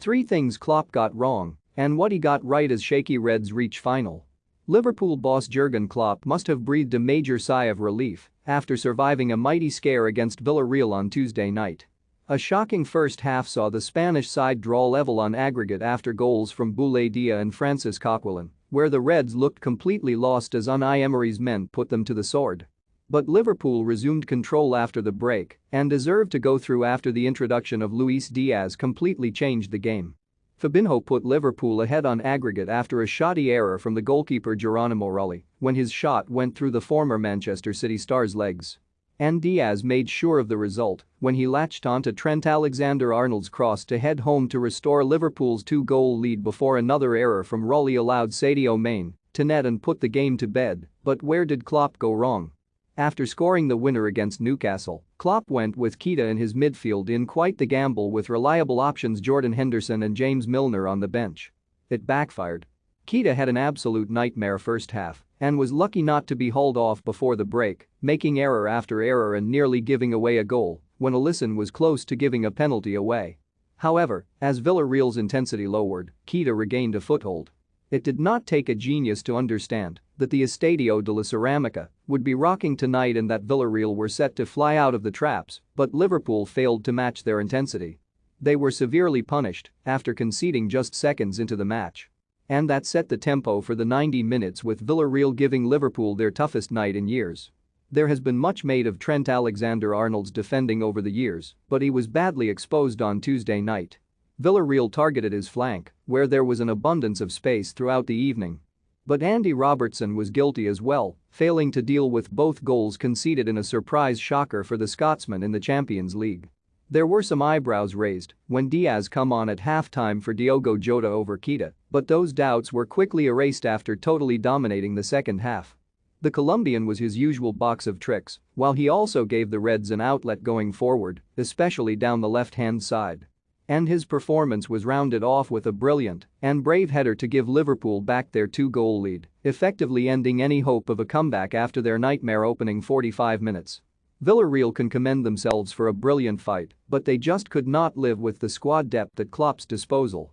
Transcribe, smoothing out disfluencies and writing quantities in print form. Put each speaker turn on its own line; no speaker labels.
3 things Klopp got wrong and what he got right as shaky Reds reach final. Liverpool boss Jurgen Klopp must have breathed a major sigh of relief after surviving a mighty scare against Villarreal on Tuesday night. A shocking first half saw the Spanish side draw level on aggregate after goals from Boulaye Dia and Francis Coquelin, where the Reds looked completely lost as Unai Emery's men put them to the sword. But Liverpool resumed control after the break and deserved to go through after the introduction of Luis Diaz completely changed the game. Fabinho put Liverpool ahead on aggregate after a shoddy error from the goalkeeper Geronimo Rulli when his shot went through the former Manchester City star's legs. And Diaz made sure of the result when he latched onto Trent Alexander-Arnold's cross to head home to restore Liverpool's 2-goal lead before another error from Rulli allowed Sadio Mane to net and put the game to bed. But where did Klopp go wrong? After scoring the winner against Newcastle, Klopp went with Keita in his midfield in quite the gamble with reliable options Jordan Henderson and James Milner on the bench. It backfired. Keita had an absolute nightmare first half and was lucky not to be hauled off before the break, making error after error and nearly giving away a goal when Alisson was close to giving a penalty away. However, as Villarreal's intensity lowered, Keita regained a foothold. It did not take a genius to understand that the Estadio de la Ceramica would be rocking tonight and that Villarreal were set to fly out of the traps, but Liverpool failed to match their intensity. They were severely punished after conceding just seconds into the match. And that set the tempo for the 90 minutes with Villarreal giving Liverpool their toughest night in years. There has been much made of Trent Alexander-Arnold's defending over the years, but he was badly exposed on Tuesday night. Villarreal targeted his flank, where there was an abundance of space throughout the evening. But Andy Robertson was guilty as well, failing to deal with both goals conceded in a surprise shocker for the Scotsman in the Champions League. There were some eyebrows raised when Diaz come on at halftime for Diogo Jota over Keita, but those doubts were quickly erased after totally dominating the second half. The Colombian was his usual box of tricks, while he also gave the Reds an outlet going forward, especially down the left-hand side. And his performance was rounded off with a brilliant and brave header to give Liverpool back their 2-goal lead, effectively ending any hope of a comeback after their nightmare opening 45 minutes. Villarreal can commend themselves for a brilliant fight, but they just could not live with the squad depth at Klopp's disposal